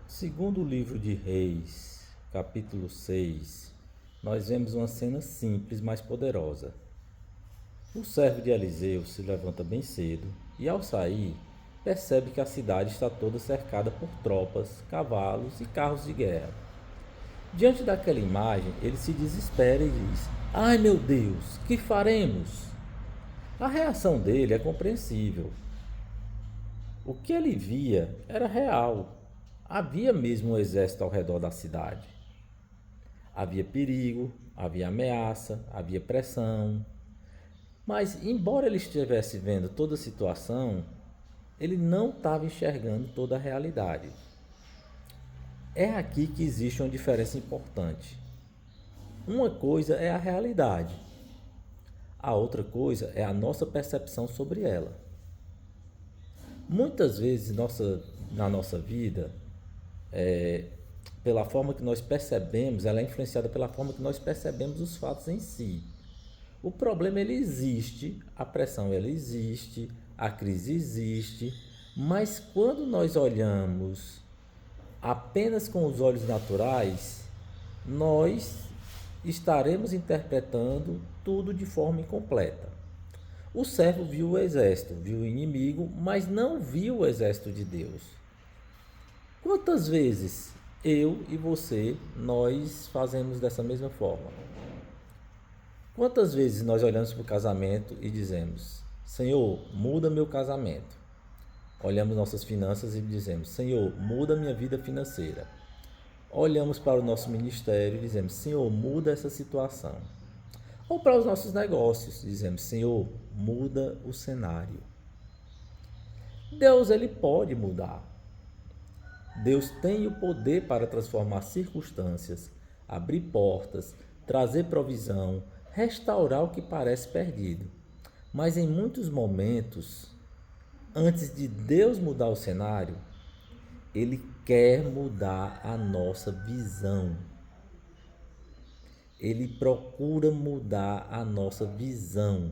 Segundo o livro de Reis, capítulo 6, nós vemos uma cena simples, mas poderosa. O servo de Eliseu se levanta bem cedo e, ao sair, percebe que a cidade está toda cercada por tropas, cavalos e carros de guerra. Diante daquela imagem, ele se desespera e diz: "Ai meu Deus, que faremos?" A reação dele é compreensível. O que ele via era real. Havia mesmo um exército ao redor da cidade. Havia perigo, havia ameaça, havia pressão. Mas, embora ele estivesse vendo toda a situação, ele não estava enxergando toda a realidade. É aqui que existe uma diferença importante. Uma coisa é a realidade, a outra coisa é a nossa percepção sobre ela. Muitas vezes na nossa vida, pela forma que nós percebemos, ela é influenciada pela forma que nós percebemos os fatos em si. O problema ele existe, a pressão ela existe, a crise existe, mas quando nós olhamos apenas com os olhos naturais, nós estaremos interpretando tudo de forma incompleta. O servo viu o exército, viu o inimigo, mas não viu o exército de Deus. Quantas vezes eu e você, nós fazemos dessa mesma forma? Quantas vezes nós olhamos para o casamento e dizemos: Senhor, muda meu casamento. Olhamos nossas finanças e dizemos: Senhor, muda minha vida financeira. Olhamos para o nosso ministério e dizemos: Senhor, muda essa situação. Ou para os nossos negócios, dizemos: Senhor, muda o cenário. Deus, ele pode mudar. Deus tem o poder para transformar circunstâncias, abrir portas, trazer provisão, restaurar o que parece perdido. Mas em muitos momentos, antes de Deus mudar o cenário, Ele quer mudar a nossa visão. Ele procura mudar a nossa visão.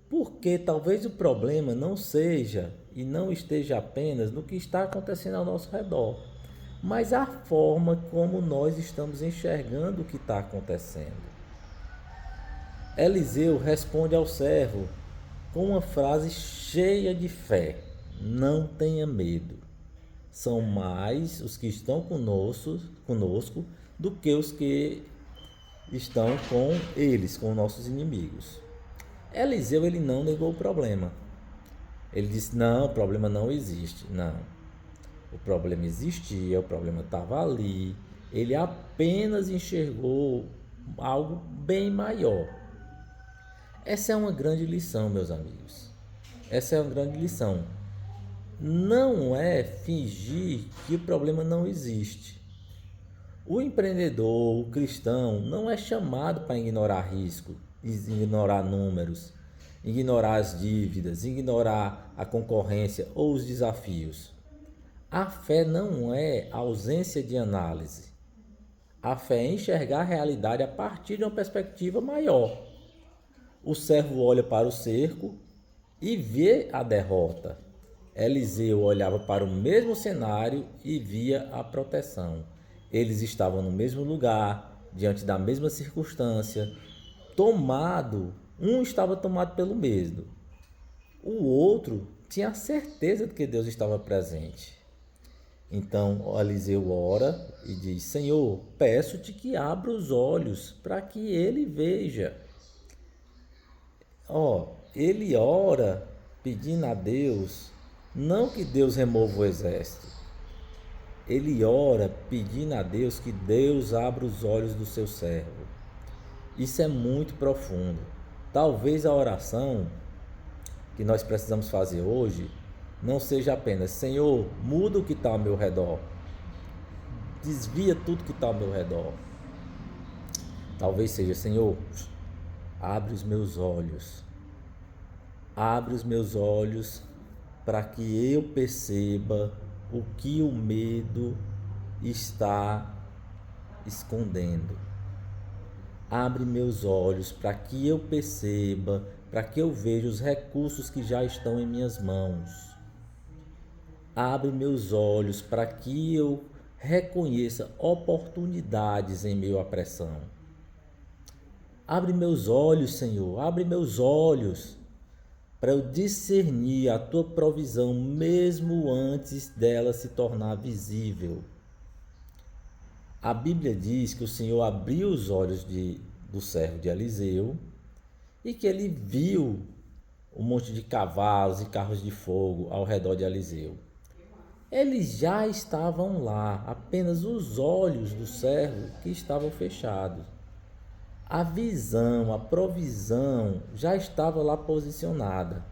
Porque talvez o problema não seja e não esteja apenas no que está acontecendo ao nosso redor, mas a forma como nós estamos enxergando o que está acontecendo. Eliseu responde ao servo com uma frase cheia de fé: não tenha medo. São mais os que estão conosco do que os que estão com eles, com nossos inimigos. Eliseu ele não negou o problema. Ele disse: não, o problema não existe. Não, o problema existia, o problema estava ali. Ele apenas enxergou algo bem maior. Essa é uma grande lição, meus amigos. Essa é uma grande lição. Não é fingir que o problema não existe. O empreendedor, o cristão, não é chamado para ignorar risco, ignorar números, ignorar as dívidas, ignorar a concorrência ou os desafios. A fé não é ausência de análise. A fé é enxergar a realidade a partir de uma perspectiva maior. O servo olha para o cerco e vê a derrota. Eliseu olhava para o mesmo cenário e via a proteção. Eles estavam no mesmo lugar, diante da mesma circunstância, um estava tomado pelo medo. O outro tinha a certeza de que Deus estava presente. Então Eliseu ora e diz: Senhor, peço-te que abra os olhos para que ele veja. Ele ora pedindo a Deus, não que Deus remova o exército. Ele ora pedindo a Deus que Deus abra os olhos do seu servo. Isso é muito profundo. Talvez a oração que nós precisamos fazer hoje não seja apenas: Senhor, muda o que está ao meu redor. Desvia tudo que está ao meu redor. Talvez seja: Senhor, abre os meus olhos. Abre os meus olhos para que eu perceba o que o medo está escondendo. Abre meus olhos para que eu perceba, para que eu veja os recursos que já estão em minhas mãos. Abre meus olhos para que eu reconheça oportunidades em meio à pressão. Abre meus olhos, Senhor, abre meus olhos para eu discernir a tua provisão mesmo antes dela se tornar visível. A Bíblia diz que o Senhor abriu os olhos do servo de Eliseu e que ele viu um monte de cavalos e carros de fogo ao redor de Eliseu. Eles já estavam lá, apenas os olhos do servo que estavam fechados. A visão, a provisão já estava lá posicionada.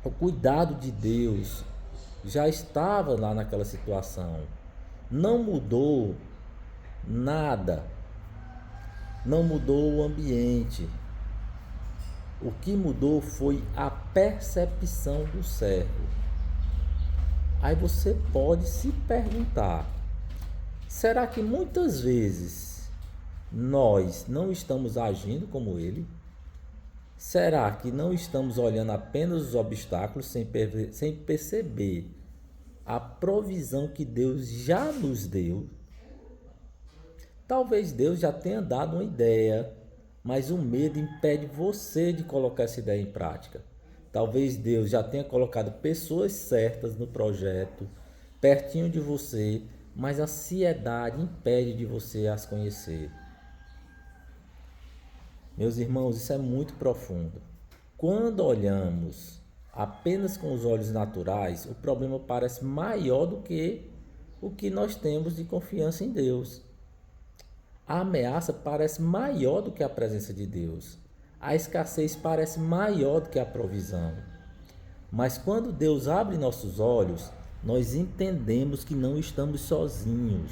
O cuidado de Deus já estava lá naquela situação. Não mudou nada. Não mudou o ambiente. O que mudou foi a percepção do servo. Aí você pode se perguntar: será que muitas vezes nós não estamos agindo como ele? Será que não estamos olhando apenas os obstáculos sem perceber a provisão que Deus já nos deu? Talvez Deus já tenha dado uma ideia, mas o medo impede você de colocar essa ideia em prática. Talvez Deus já tenha colocado pessoas certas no projeto, pertinho de você, mas a ansiedade impede de você as conhecer. Meus irmãos, isso é muito profundo. Quando olhamos apenas com os olhos naturais, o problema parece maior do que o que nós temos de confiança em Deus. A ameaça parece maior do que a presença de Deus. A escassez parece maior do que a provisão. Mas quando Deus abre nossos olhos, nós entendemos que não estamos sozinhos.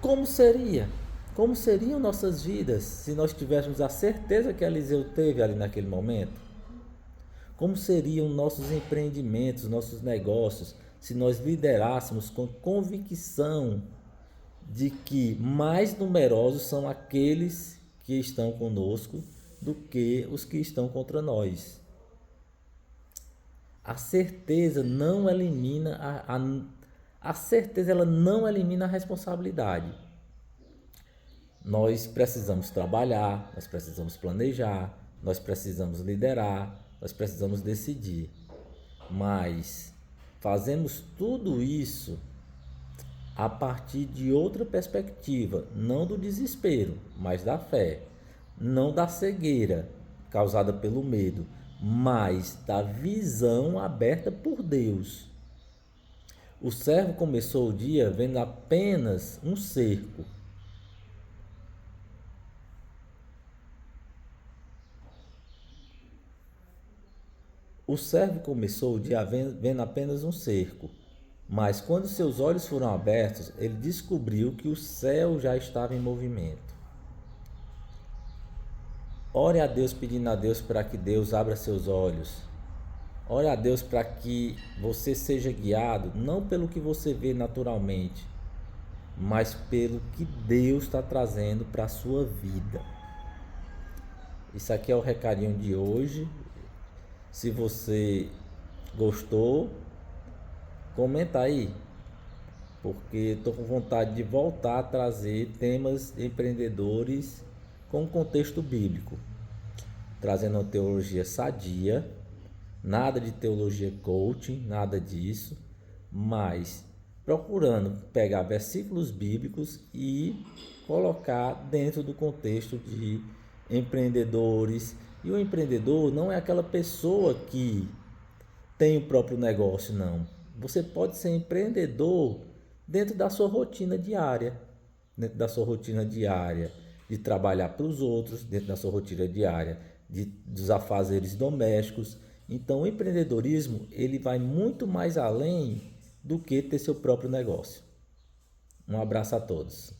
Como seria? Como seriam nossas vidas se nós tivéssemos a certeza que Eliseu teve ali naquele momento? Como seriam nossos empreendimentos, nossos negócios, se nós liderássemos com convicção de que mais numerosos são aqueles que estão conosco do que os que estão contra nós? A certeza não elimina a certeza, ela não elimina a responsabilidade. Nós precisamos trabalhar, nós precisamos planejar, nós precisamos liderar, nós precisamos decidir. Mas fazemos tudo isso a partir de outra perspectiva, não do desespero, mas da fé, não da cegueira causada pelo medo, mas da visão aberta por Deus. O servo começou o dia vendo apenas um cerco. O servo começou o dia vendo apenas um cerco, mas quando seus olhos foram abertos, ele descobriu que o céu já estava em movimento. Ore a Deus pedindo a Deus para que Deus abra seus olhos. Ore a Deus para que você seja guiado, não pelo que você vê naturalmente, mas pelo que Deus está trazendo para a sua vida. Isso aqui é o recadinho de hoje. Se você gostou, comenta aí, porque estou com vontade de voltar a trazer temas empreendedores com contexto bíblico, trazendo uma teologia sadia, nada de teologia coaching, nada disso, mas procurando pegar versículos bíblicos e colocar dentro do contexto de empreendedores. E o empreendedor não é aquela pessoa que tem o próprio negócio, não. Você pode ser empreendedor dentro da sua rotina diária, de trabalhar para os outros, dentro da sua rotina diária dos afazeres domésticos. Então, o empreendedorismo ele vai muito mais além do que ter seu próprio negócio. Um abraço a todos.